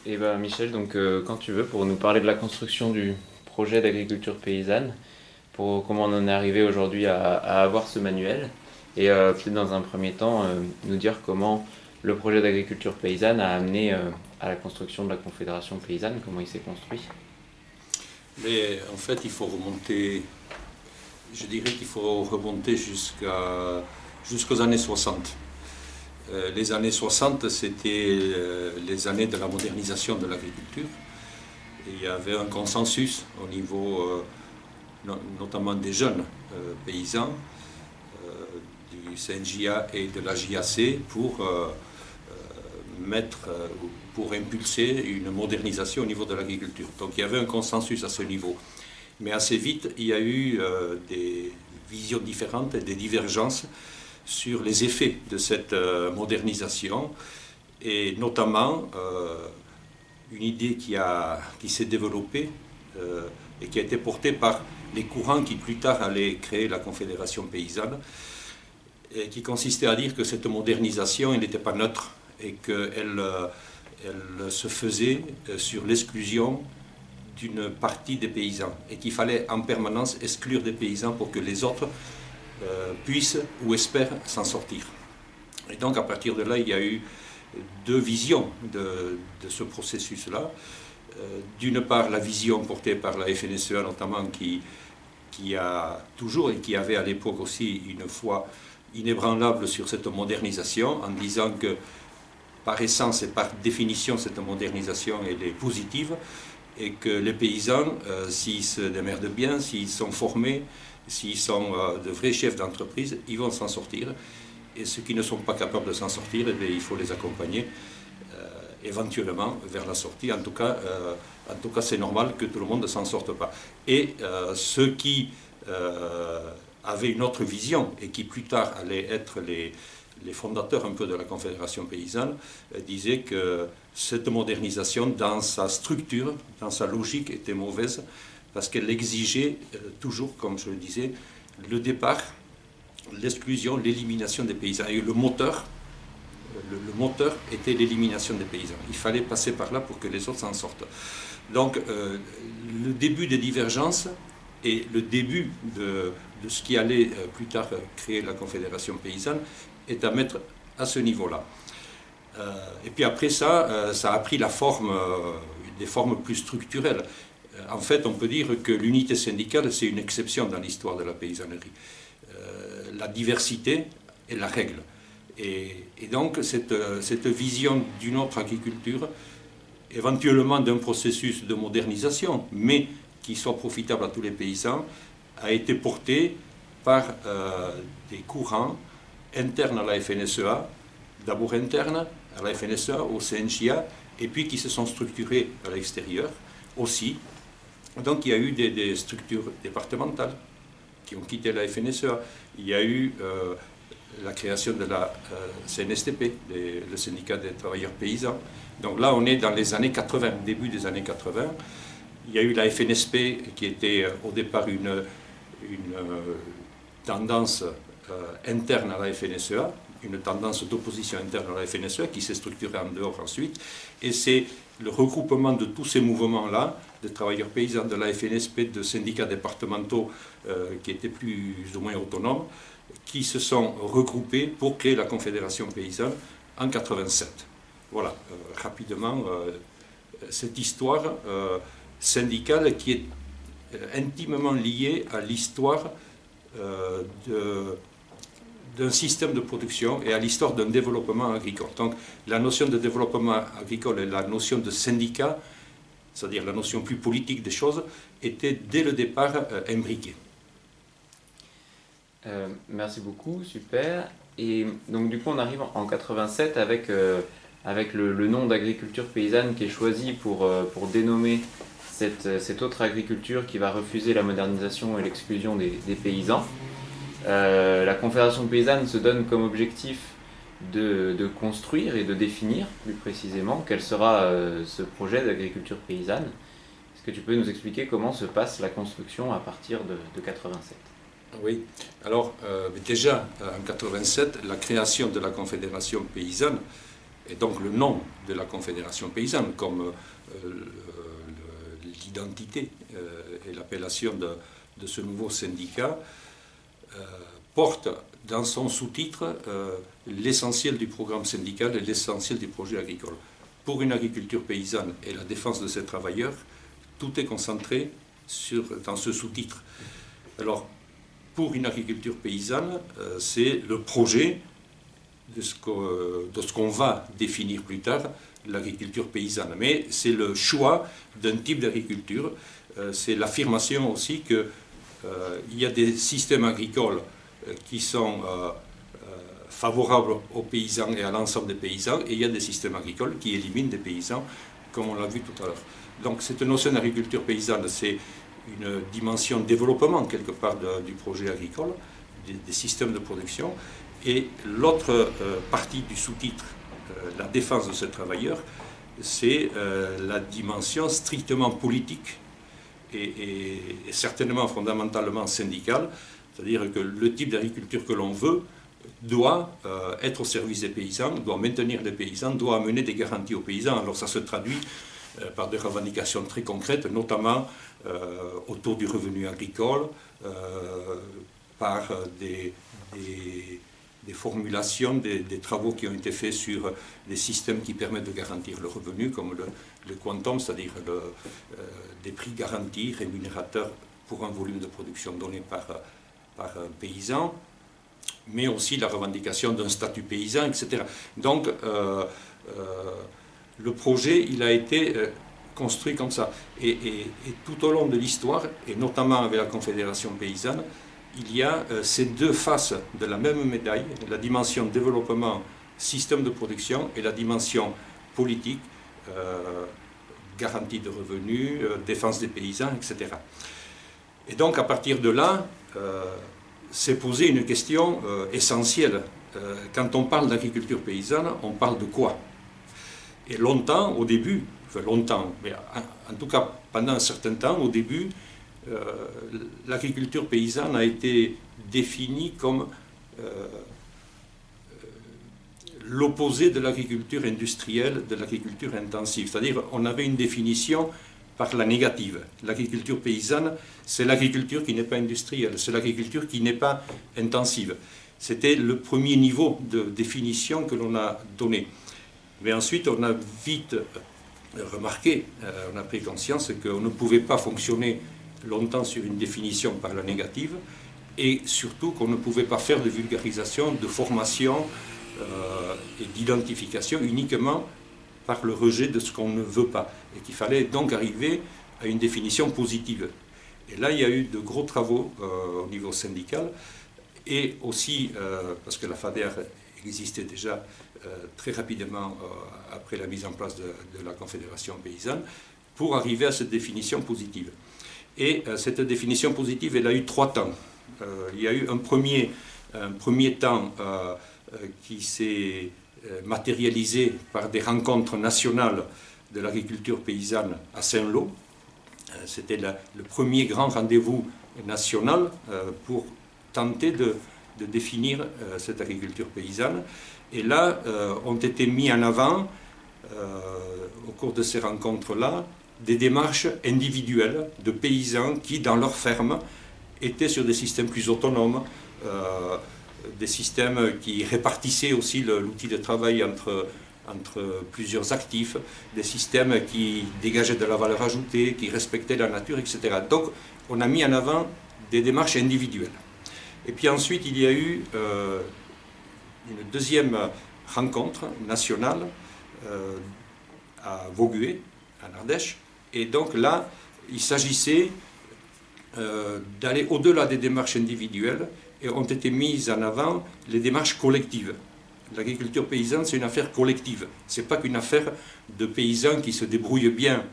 Et ben Michel, donc quand tu veux, pour nous parler de la construction du projet d'agriculture paysanne, pour comment on en est arrivé aujourd'hui à avoir ce manuel, et peut-être dans un premier temps nous dire comment le projet d'agriculture paysanne a amené à la construction de la Confédération paysanne, comment il s'est construit. Mais en fait, il faut remonter, je dirais qu'il faut remonter jusqu'aux années 60. Les années 60, c'était les années de la modernisation de l'agriculture. Il y avait un consensus au niveau notamment des jeunes paysans du CNJA et de la JAC pour impulser une modernisation au niveau de l'agriculture. Donc il y avait un consensus à ce niveau. Mais assez vite, il y a eu des visions différentes et des divergences sur les effets de cette modernisation, et notamment une idée qui s'est développée et qui a été portée par les courants qui plus tard allaient créer la Confédération paysanne, et qui consistait à dire que cette modernisation elle n'était pas neutre et qu'elle se faisait sur l'exclusion d'une partie des paysans et qu'il fallait en permanence exclure des paysans pour que les autres puissent ou espèrent s'en sortir. Et donc à partir de là, il y a eu deux visions de ce processus-là. D'une part, la vision portée par la FNSEA notamment, qui a toujours et qui avait à l'époque aussi une foi inébranlable sur cette modernisation, en disant que par essence et par définition, cette modernisation elle est positive, et que les paysans, s'ils se démerdent bien, s'ils sont formés, s'ils sont de vrais chefs d'entreprise, ils vont s'en sortir. Et ceux qui ne sont pas capables de s'en sortir, eh bien, il faut les accompagner éventuellement vers la sortie. En tout cas, c'est normal que tout le monde ne s'en sorte pas. Et ceux qui avaient une autre vision et qui plus tard allaient être les fondateurs un peu de la Confédération paysanne, disaient que cette modernisation, dans sa structure, dans sa logique, était mauvaise, parce qu'elle exigeait toujours, comme je le disais, le départ, l'exclusion, l'élimination des paysans. Et le moteur était l'élimination des paysans. Il fallait passer par là pour que les autres s'en sortent. Donc, le début des divergences et le début de ce qui allait plus tard créer la Confédération paysanne est à mettre à ce niveau-là. Et puis après ça, ça a pris la forme, des formes plus structurelles. En fait, on peut dire que l'unité syndicale, c'est une exception dans l'histoire de la paysannerie. La diversité est la règle. Et donc, cette vision d'une autre agriculture, éventuellement d'un processus de modernisation, mais qui soit profitable à tous les paysans, a été portée par des courants internes à la FNSEA, d'abord internes à la FNSEA, au CNJA, et puis qui se sont structurés à l'extérieur aussi. Donc il y a eu des structures départementales qui ont quitté la FNSEA. Il y a eu la création de la CNSTP, le syndicat des travailleurs paysans. Donc là, on est dans les années 80, début des années 80. Il y a eu la FNSP qui était au départ une tendance interne à la FNSEA, une tendance d'opposition interne à la FNSEA qui s'est structurée en dehors ensuite. Et c'est le regroupement de tous ces mouvements-là, de travailleurs paysans, de la FNSP, de syndicats départementaux qui étaient plus ou moins autonomes, qui se sont regroupés pour créer la Confédération paysanne en 87. Voilà, rapidement, cette histoire syndicale qui est intimement liée à l'histoire d'un système de production et à l'histoire d'un développement agricole. Donc la notion de développement agricole et la notion de syndicat, c'est-à-dire la notion plus politique des choses, étaient dès le départ imbriquées. Merci beaucoup, super. Et donc du coup on arrive en 87 avec le nom d'agriculture paysanne qui est choisi pour dénommer cette autre agriculture qui va refuser la modernisation et l'exclusion des paysans. La Confédération paysanne se donne comme objectif de construire et de définir plus précisément quel sera ce projet d'agriculture paysanne. Est-ce que tu peux nous expliquer comment se passe la construction à partir de 87? Oui, alors déjà en 87, la création de la Confédération paysanne Et donc le nom de la Confédération paysanne, comme l'identité et l'appellation de ce nouveau syndicat, porte dans son sous-titre l'essentiel du programme syndical et l'essentiel du projet agricole. Pour une agriculture paysanne et la défense de ses travailleurs, tout est concentré dans ce sous-titre. Alors, pour une agriculture paysanne, c'est le projet de ce qu'on va définir plus tard, l'agriculture paysanne. Mais c'est le choix d'un type d'agriculture, c'est l'affirmation aussi qu'il y a des systèmes agricoles qui sont favorables aux paysans et à l'ensemble des paysans, et il y a des systèmes agricoles qui éliminent des paysans, comme on l'a vu tout à l'heure. Donc cette notion d'agriculture paysanne, c'est une dimension développement quelque part du projet agricole, des systèmes de production, et l'autre partie du sous-titre, la défense de ces travailleurs, c'est la dimension strictement politique et certainement fondamentalement syndicale, c'est-à-dire que le type d'agriculture que l'on veut doit être au service des paysans, doit maintenir les paysans, doit amener des garanties aux paysans. Alors ça se traduit par des revendications très concrètes, notamment autour du revenu agricole, par des formulations, des travaux qui ont été faits sur des systèmes qui permettent de garantir le revenu, comme le quantum, c'est-à-dire des prix garantis, rémunérateurs pour un volume de production donné par un paysan, mais aussi la revendication d'un statut paysan, etc. Donc, le projet, il a été construit comme ça. Et tout au long de l'histoire, et notamment avec la Confédération paysanne, il y a ces deux faces de la même médaille, la dimension développement, système de production, et la dimension politique, garantie de revenus, défense des paysans, etc. Et donc, à partir de là, s'est posée une question essentielle. Quand on parle d'agriculture paysanne, on parle de quoi? Et longtemps, au début, enfin longtemps, mais en tout cas pendant un certain temps, au début, l'agriculture paysanne a été définie comme l'opposé de l'agriculture industrielle, de l'agriculture intensive. C'est-à-dire, on avait une définition par la négative. L'agriculture paysanne, c'est l'agriculture qui n'est pas industrielle, c'est l'agriculture qui n'est pas intensive. C'était le premier niveau de définition que l'on a donné. Mais ensuite, on a vite remarqué, on a pris conscience qu'on ne pouvait pas fonctionner longtemps sur une définition par la négative, et surtout qu'on ne pouvait pas faire de vulgarisation, de formation et d'identification uniquement par le rejet de ce qu'on ne veut pas, et qu'il fallait donc arriver à une définition positive. Et là, il y a eu de gros travaux au niveau syndical, et aussi, parce que la FADER existait déjà très rapidement après la mise en place de la Confédération paysanne, pour arriver à cette définition positive. Et cette définition positive, elle a eu 3 temps. Il y a eu un premier temps qui s'est matérialisé par des rencontres nationales de l'agriculture paysanne à Saint-Lô. C'était le premier grand rendez-vous national pour tenter de définir cette agriculture paysanne. Et là, ont été mis en avant, au cours de ces rencontres-là, des démarches individuelles de paysans qui, dans leurs fermes, étaient sur des systèmes plus autonomes, des systèmes qui répartissaient aussi l'outil de travail entre plusieurs actifs, des systèmes qui dégageaient de la valeur ajoutée, qui respectaient la nature, etc. Donc, on a mis en avant des démarches individuelles. Et puis ensuite, il y a eu une deuxième rencontre nationale à Vaugué, en Ardèche. Et donc là, il s'agissait d'aller au-delà des démarches individuelles, et ont été mises en avant les démarches collectives. L'agriculture paysanne, c'est une affaire collective. Ce n'est pas qu'une affaire de paysans qui se débrouillent bien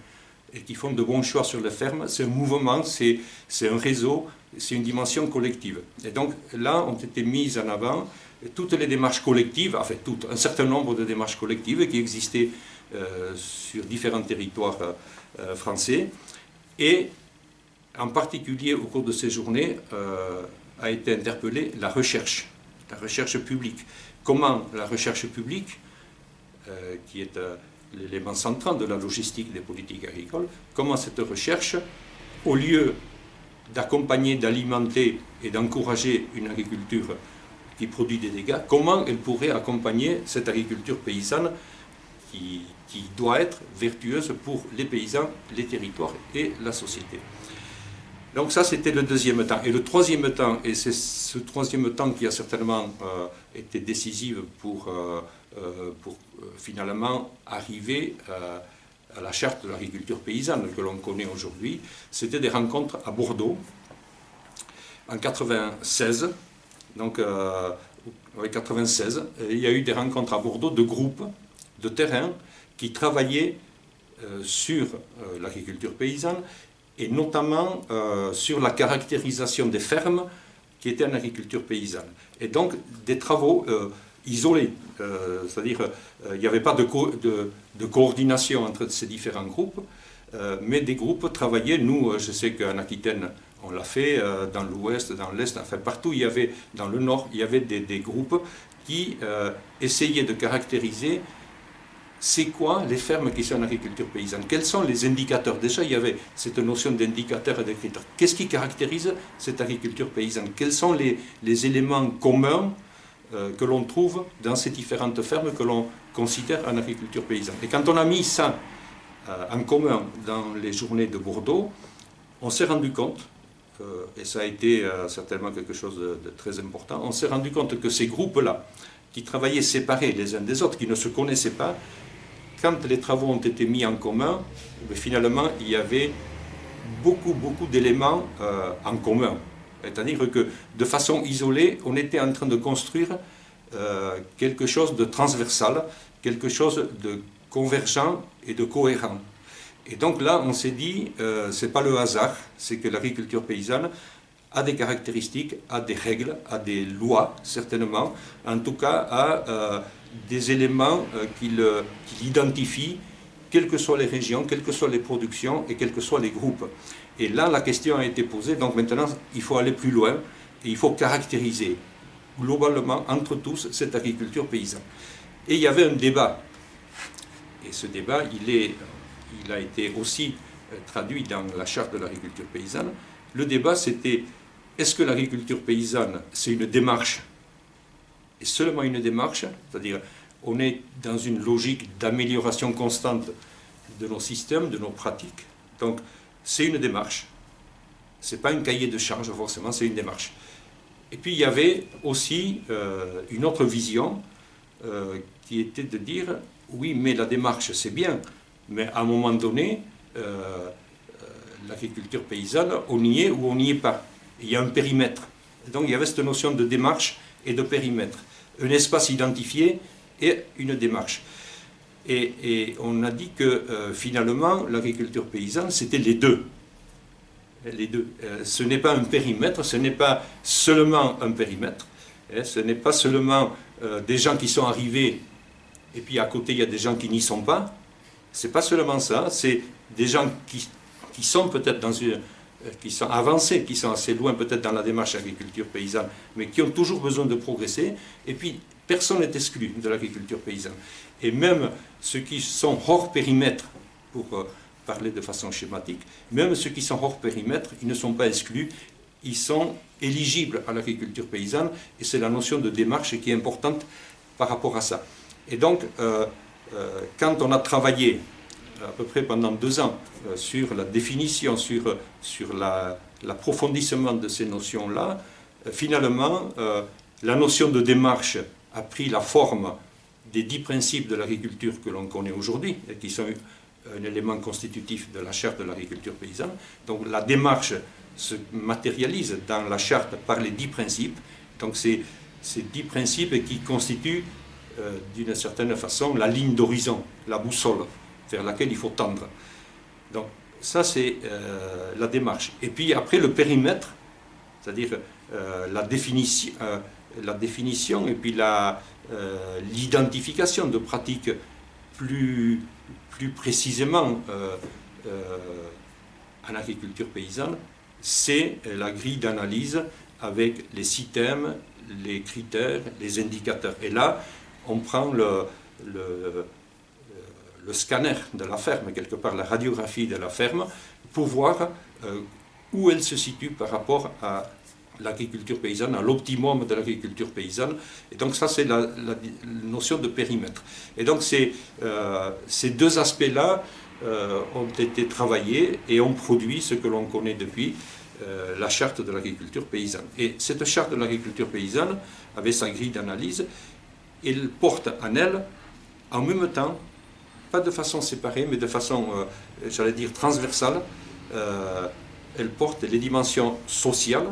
et qui font de bons choix sur les fermes. C'est un mouvement, c'est un réseau, c'est une dimension collective. Et donc là, ont été mises en avant toutes les démarches collectives, enfin un certain nombre de démarches collectives qui existaient sur différents territoires français. Et en particulier, au cours de ces journées, a été interpellée la recherche publique. Comment la recherche publique qui est l'élément central de la logistique des politiques agricoles, comment cette recherche, au lieu d'accompagner, d'alimenter et d'encourager une agriculture qui produit des dégâts, comment elle pourrait accompagner cette agriculture paysanne qui doit être vertueuse pour les paysans, les territoires et la société. Donc ça, c'était le deuxième temps. Et le troisième temps, et c'est ce troisième temps qui a certainement été décisif pour finalement arriver à la charte de l'agriculture paysanne que l'on connaît aujourd'hui, c'était des rencontres à Bordeaux en 96. Donc, en 96, il y a eu des rencontres à Bordeaux de groupes de terrain qui travaillaient sur l'agriculture paysanne et notamment sur la caractérisation des fermes qui étaient en agriculture paysanne. Et donc des travaux isolés, c'est-à-dire il n'y avait pas de coordination entre ces différents groupes, mais des groupes travaillaient. Nous, je sais qu'en Aquitaine, on l'a fait, dans l'ouest, dans l'est, enfin partout, il y avait, dans le nord, il y avait des groupes qui essayaient de caractériser c'est quoi les fermes qui sont en agriculture paysanne? Quels sont les indicateurs? Déjà, il y avait cette notion d'indicateur et de critères. Qu'est-ce qui caractérise cette agriculture paysanne? Quels sont les éléments communs que l'on trouve dans ces différentes fermes que l'on considère en agriculture paysanne? Et quand on a mis ça en commun dans les journées de Bordeaux, on s'est rendu compte, et ça a été certainement quelque chose de très important, on s'est rendu compte que ces groupes-là, qui travaillaient séparés les uns des autres, qui ne se connaissaient pas, quand les travaux ont été mis en commun, finalement, il y avait beaucoup d'éléments en commun. C'est-à-dire que, de façon isolée, on était en train de construire quelque chose de transversal, quelque chose de convergent et de cohérent. Et donc là, on s'est dit, c'est pas le hasard, c'est que l'agriculture paysanne a des caractéristiques, a des règles, a des lois, certainement, en tout cas a des éléments qui l'identifient, quelles que soient les régions, quelles que soient les productions et quels que soient les groupes. Et là, la question a été posée, donc maintenant, il faut aller plus loin et il faut caractériser globalement, entre tous, cette agriculture paysanne. Et il y avait un débat, et ce débat, il a été aussi traduit dans la charte de l'agriculture paysanne. Le débat, c'était, est-ce que l'agriculture paysanne, c'est une démarche, et seulement une démarche, c'est-à-dire on est dans une logique d'amélioration constante de nos systèmes, de nos pratiques. Donc c'est une démarche, ce n'est pas un cahier de charge forcément, c'est une démarche. Et puis il y avait aussi une autre vision qui était de dire, oui mais la démarche c'est bien, mais à un moment donné, l'agriculture paysanne, on y est ou on n'y est pas. Il y a un périmètre. Et donc il y avait cette notion de démarche et de périmètre. Un espace identifié et une démarche. Et on a dit que finalement, l'agriculture paysanne, c'était les deux. Les deux. Ce n'est pas un périmètre, ce n'est pas seulement un périmètre, ce n'est pas seulement des gens qui sont arrivés et puis à côté il y a des gens qui n'y sont pas. C'est pas seulement ça, c'est des gens qui sont peut-être qui sont avancés, qui sont assez loin peut-être dans la démarche agriculture paysanne, mais qui ont toujours besoin de progresser. Et puis, personne n'est exclu de l'agriculture paysanne. Et même ceux qui sont hors périmètre, pour parler de façon schématique, même ceux qui sont hors périmètre, ils ne sont pas exclus, ils sont éligibles à l'agriculture paysanne, et c'est la notion de démarche qui est importante par rapport à ça. Et donc, quand on a travaillé à peu près pendant 2 ans sur la définition, sur l'approfondissement de ces notions-là, finalement, la notion de démarche a pris la forme des 10 principes de l'agriculture que l'on connaît aujourd'hui, et qui sont un élément constitutif de la charte de l'agriculture paysanne. Donc la démarche se matérialise dans la charte par les 10 principes. Donc c'est ces 10 principes qui constituent d'une certaine façon la ligne d'horizon, la boussole vers laquelle il faut tendre. Donc ça c'est la démarche. Et puis après le périmètre, c'est-à-dire la définition et puis l'identification de pratiques plus précisément en agriculture paysanne, c'est la grille d'analyse avec les systèmes, les critères, les indicateurs. Et là, on prend le scanner de la ferme, quelque part la radiographie de la ferme, pour voir où elle se situe par rapport à l'agriculture paysanne, à l'optimum de l'agriculture paysanne. Et donc ça, c'est la notion de périmètre. Et donc ces deux aspects-là ont été travaillés et ont produit ce que l'on connaît depuis, la charte de l'agriculture paysanne. Et cette charte de l'agriculture paysanne, avec sa grille d'analyse, elle porte en elle, en même temps, pas de façon séparée, mais de façon, j'allais dire, transversale, elle porte les dimensions sociales,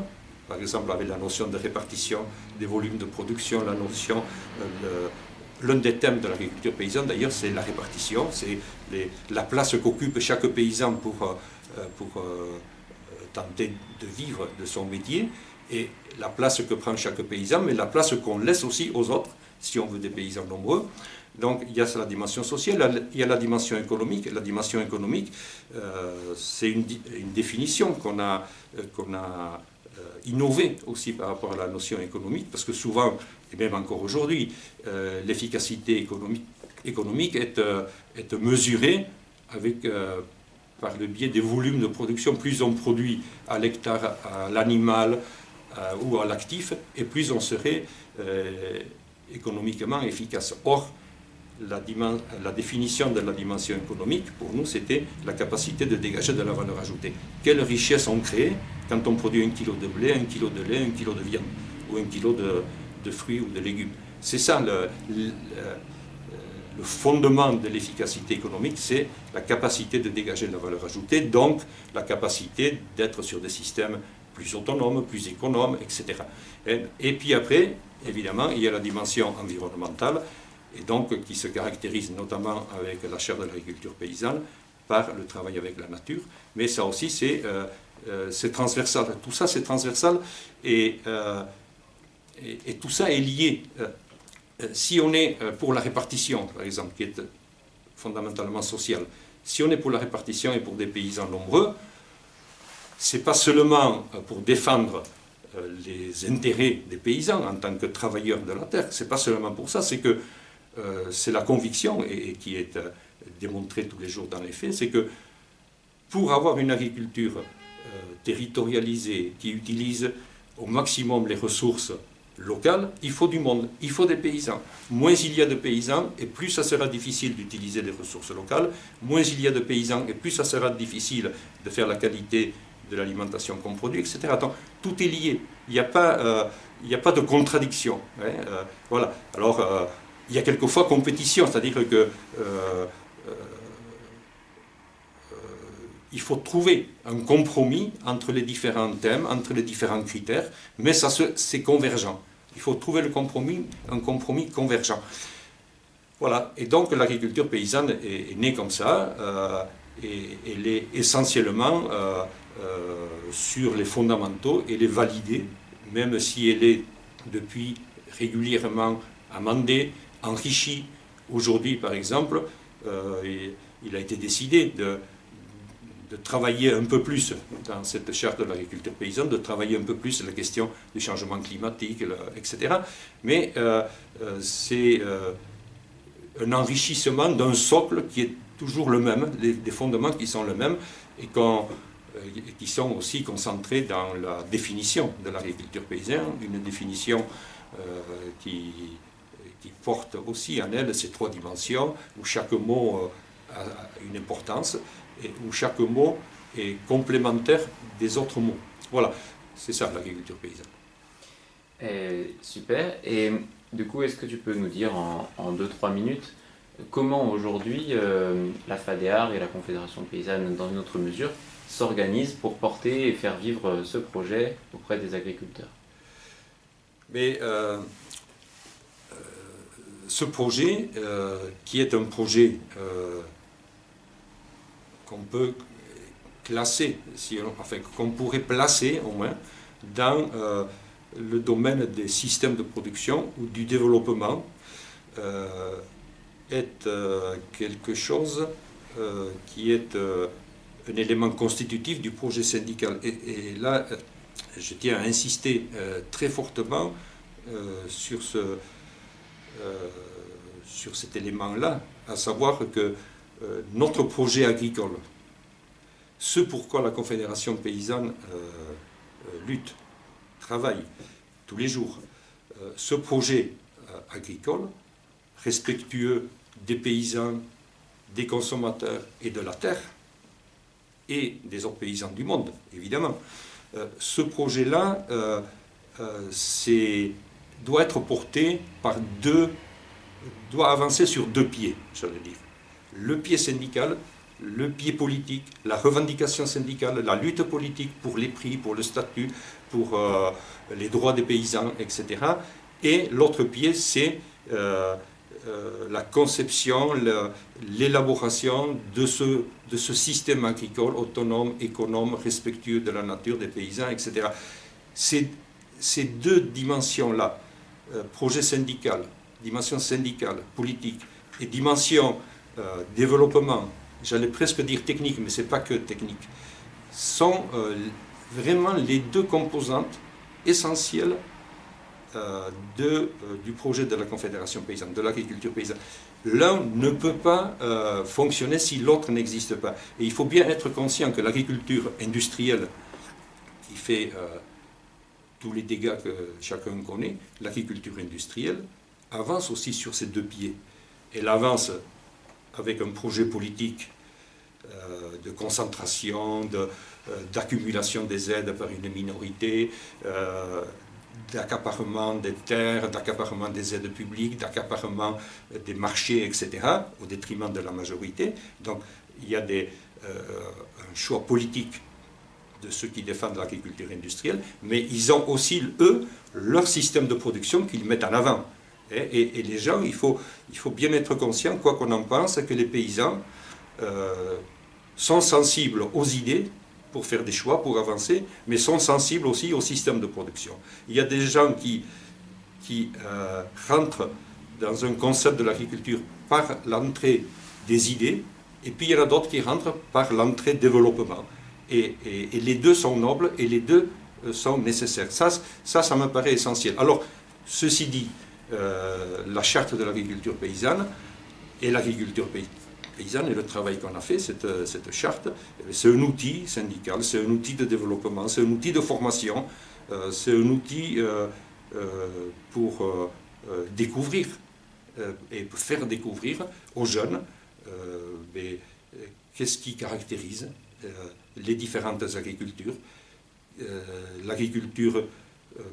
par exemple avec la notion de répartition des volumes de production, la notion, l'un des thèmes de l'agriculture paysanne d'ailleurs, c'est la répartition, c'est la place qu'occupe chaque paysan pour tenter de vivre de son métier, et la place que prend chaque paysan, mais la place qu'on laisse aussi aux autres, si on veut des paysans nombreux. Donc il y a la dimension sociale, il y a la dimension économique. La dimension économique, c'est une définition qu'on a innovée aussi par rapport à la notion économique, parce que souvent, et même encore aujourd'hui, l'efficacité économique est mesurée avec, par le biais des volumes de production. Plus on produit à l'hectare, à l'animal ou à l'actif, et plus on serait économiquement efficace. Or, la définition de la dimension économique, pour nous, c'était la capacité de dégager de la valeur ajoutée. Quelle richesse on crée quand on produit 1 kilo de blé, 1 kilo de lait, 1 kilo de viande, ou 1 kilo de fruits ou de légumes. C'est ça le fondement de l'efficacité économique, c'est la capacité de dégager de la valeur ajoutée, donc la capacité d'être sur des systèmes plus autonomes, plus économes, etc. Et puis après, évidemment, il y a la dimension environnementale, et donc qui se caractérise notamment avec la charte de l'agriculture paysanne, par le travail avec la nature, mais ça aussi c'est transversal. Tout ça c'est transversal, et tout ça est lié. Si on est pour la répartition, par exemple, qui est fondamentalement sociale, si on est pour la répartition et pour des paysans nombreux, c'est pas seulement pour défendre les intérêts des paysans en tant que travailleurs de la terre, c'est pas seulement pour ça, c'est que c'est la conviction, et qui est démontrée tous les jours dans les faits, c'est que pour avoir une agriculture territorialisée, qui utilise au maximum les ressources locales, il faut du monde, il faut des paysans. Moins il y a de paysans, et plus ça sera difficile d'utiliser les ressources locales, moins il y a de paysans, et plus ça sera difficile de faire la qualité de l'alimentation qu'on produit, etc. Donc, tout est lié, il n'y a pas de contradiction. Hein, voilà. Alors, il y a quelquefois compétition, c'est-à-dire que il faut trouver un compromis entre les différents thèmes, entre les différents critères, mais ça c'est convergent. Il faut trouver un compromis convergent. Voilà, et donc l'agriculture paysanne est née comme ça, et elle est essentiellement sur les fondamentaux, et elle est validée, même si elle est depuis régulièrement amendée, enrichie. Aujourd'hui, par exemple, il a été décidé de travailler un peu plus dans cette charte de l'agriculture paysanne, de travailler un peu plus la question du changement climatique, etc. Mais c'est un enrichissement d'un socle qui est toujours le même, des fondements qui sont les mêmes, et qui sont aussi concentrés dans la définition de l'agriculture paysanne, une définition qui porte aussi en elle ces trois dimensions, où chaque mot a une importance, et où chaque mot est complémentaire des autres mots. Voilà, c'est ça l'agriculture paysanne. Super. Et du coup, est-ce que tu peux nous dire en 2-3 minutes comment aujourd'hui la FADEAR et la Confédération paysanne, dans une autre mesure, s'organisent pour porter et faire vivre ce projet auprès des agriculteurs? Mais ce projet, qui est un projet qu'on peut classer, enfin qu'on pourrait placer au moins dans le domaine des systèmes de production ou du développement, est quelque chose qui est un élément constitutif du projet syndical. Et là, je tiens à insister très fortement sur sur cet élément-là, à savoir que notre projet agricole, ce pourquoi la Confédération paysanne lutte, travaille tous les jours, ce projet agricole, respectueux des paysans, des consommateurs et de la terre, et des autres paysans du monde, évidemment. Ce projet-là doit être porté par doit avancer sur deux pieds, j'allais dire. Le pied syndical, le pied politique, la revendication syndicale, la lutte politique pour les prix, pour le statut, pour les droits des paysans, etc. Et l'autre pied, c'est la conception, l'élaboration de ce système agricole autonome, économe, respectueux de la nature, des paysans, etc. Ces deux dimensions-là, projet syndical, dimension syndicale, politique, et dimension développement, j'allais presque dire technique, mais ce n'est pas que technique, sont vraiment les deux composantes essentielles du projet de la Confédération paysanne, de l'agriculture paysanne. L'un ne peut pas fonctionner si l'autre n'existe pas. Et il faut bien être conscient que l'agriculture industrielle, qui fait tous les dégâts que chacun connaît, l'agriculture industrielle avance aussi sur ces deux pieds. Elle avance avec un projet politique de concentration, d'accumulation des aides par une minorité, d'accaparement des terres, d'accaparement des aides publiques, d'accaparement des marchés, etc., au détriment de la majorité. Donc il y a un choix politique de ceux qui défendent l'agriculture industrielle, mais ils ont aussi, eux, leur système de production qu'ils mettent en avant. Et les gens, il faut bien être conscient, quoi qu'on en pense, que les paysans sont sensibles aux idées pour faire des choix, pour avancer, mais sont sensibles aussi au système de production. Il y a des gens qui rentrent dans un concept de l'agriculture par l'entrée des idées, et puis il y en a d'autres qui rentrent par l'entrée développement. Et les deux sont nobles et les deux sont nécessaires. Ça me paraît essentiel. Alors, ceci dit, la charte de l'agriculture paysanne et l'agriculture paysanne et le travail qu'on a fait, cette charte, c'est un outil syndical, c'est un outil de développement, c'est un outil de formation, c'est un outil pour découvrir et faire découvrir aux jeunes qu'est-ce qui caractérise les différentes agricultures, l'agriculture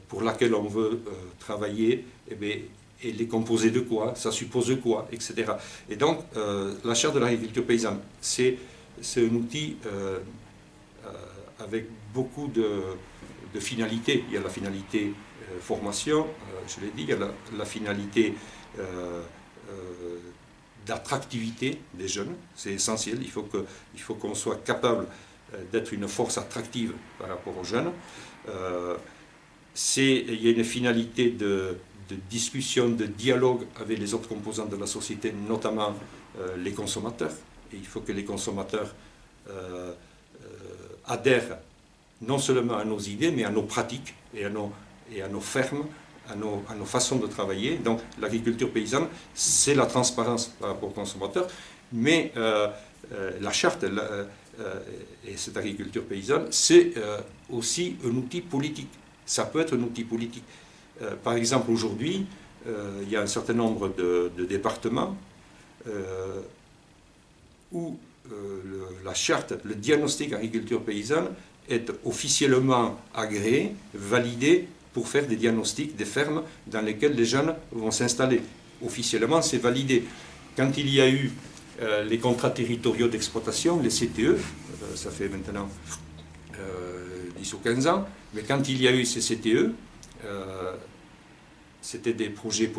pour laquelle on veut travailler, elle est composée de quoi, ça suppose quoi, etc. Et donc, la charte de l'agriculture paysanne, c'est un outil avec beaucoup de finalités. Il y a la finalité formation, je l'ai dit, il y a la finalité d'attractivité des jeunes, c'est essentiel, il faut qu'on soit capable d'être une force attractive par rapport aux jeunes. Il y a une finalité de discussion, de dialogue avec les autres composantes de la société, notamment les consommateurs. Et il faut que les consommateurs adhèrent non seulement à nos idées, mais à nos pratiques et à nos fermes, à nos façons de travailler. Donc l'agriculture paysanne, c'est la transparence par rapport aux consommateurs, mais la charte et cette agriculture paysanne, c'est aussi un outil politique. Ça peut être un outil politique. Par exemple, aujourd'hui, il y a un certain nombre de départements où la charte, le diagnostic agriculture paysanne est officiellement agréé, validé pour faire des diagnostics des fermes dans lesquelles les jeunes vont s'installer. Officiellement, c'est validé. Quand il y a eu les contrats territoriaux d'exploitation, les CTE, ça fait maintenant 10 ou 15 ans, mais quand il y a eu ces CTE, c'était des projets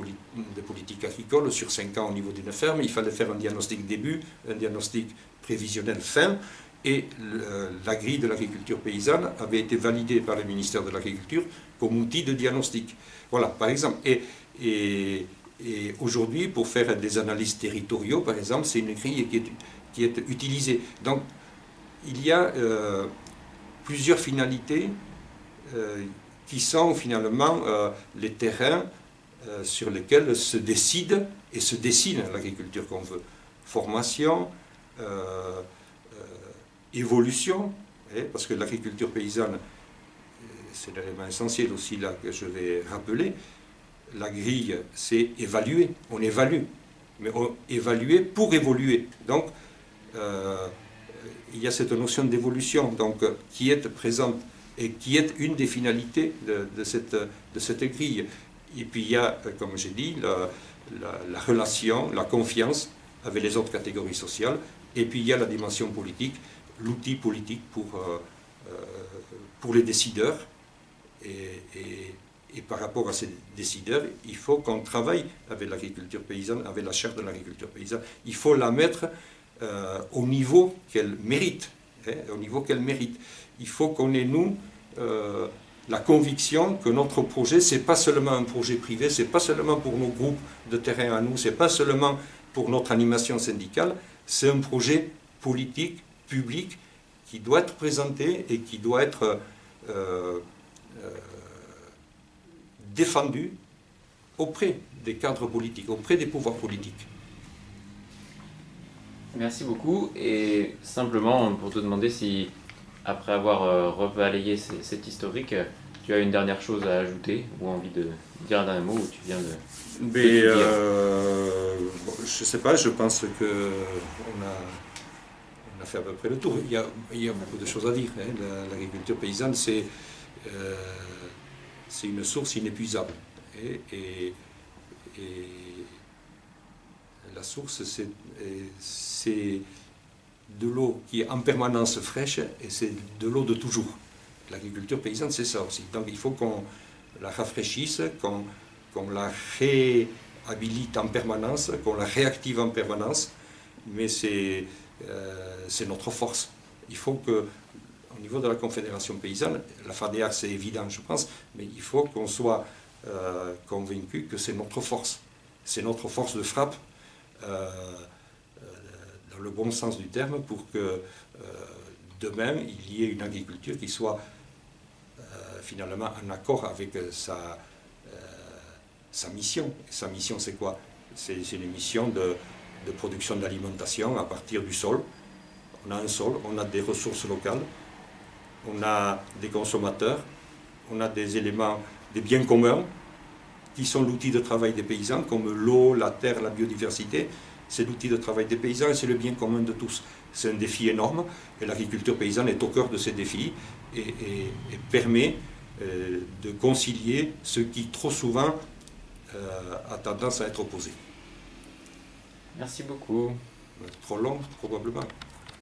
de politique agricole sur 5 ans au niveau d'une ferme. Il fallait faire un diagnostic début, un diagnostic prévisionnel fin, et la grille de l'agriculture paysanne avait été validée par le ministère de l'Agriculture comme outil de diagnostic. Voilà, par exemple. Et aujourd'hui, pour faire des analyses territoriaux, par exemple, c'est une grille qui est utilisée. Donc, il y a plusieurs finalités qui sont finalement les terrains sur lesquels se décide et se dessine l'agriculture qu'on veut. Formation, évolution, parce que l'agriculture paysanne, c'est l'élément essentiel aussi là que je vais rappeler, la grille, c'est évaluer, on évalue, mais évaluer pour évoluer. Donc, il y a cette notion d'évolution qui est présente et qui est une des finalités de cette grille. Et puis il y a, comme j'ai dit, la relation, la confiance avec les autres catégories sociales, et puis il y a la dimension politique, l'outil politique pour les décideurs, et par rapport à ces décideurs, il faut qu'on travaille avec l'agriculture paysanne, avec la charte de l'agriculture paysanne, il faut la mettre au niveau qu'elle mérite, au niveau qu'elle mérite. Il faut qu'on ait, nous, la conviction que notre projet, ce n'est pas seulement un projet privé, ce n'est pas seulement pour nos groupes de terrain à nous, ce n'est pas seulement pour notre animation syndicale, c'est un projet politique, public, qui doit être présenté et qui doit être défendu auprès des cadres politiques, auprès des pouvoirs politiques. Merci beaucoup. Et simplement pour te demander si, après avoir rebalayé cet historique, tu as une dernière chose à ajouter ou envie de dire un dernier mot, ou tu viens de... Mais, bon, je ne sais pas, je pense qu'on a fait à peu près le tour. Il y a beaucoup de choses à dire. L'agriculture paysanne, c'est une source inépuisable. Et la source, c'est de l'eau qui est en permanence fraîche, et c'est de l'eau de toujours. L'agriculture paysanne, c'est ça aussi. Donc il faut qu'on la rafraîchisse, qu'on la réhabilite en permanence, qu'on la réactive en permanence, mais c'est notre force. Il faut que, au niveau de la Confédération paysanne, la FADEAC c'est évident je pense, mais il faut qu'on soit convaincu que c'est notre force. C'est notre force de frappe, dans le bon sens du terme, pour que demain il y ait une agriculture qui soit finalement en accord avec sa mission. Et sa mission, c'est quoi? C'est une mission de production d'alimentation à partir du sol. On a un sol, on a des ressources locales, on a des consommateurs, on a des éléments, des biens communs, qui sont l'outil de travail des paysans, comme l'eau, la terre, la biodiversité. C'est l'outil de travail des paysans et c'est le bien commun de tous. C'est un défi énorme et l'agriculture paysanne est au cœur de ces défis et permet de concilier ce qui trop souvent a tendance à être opposé. Merci beaucoup. Trop long, probablement.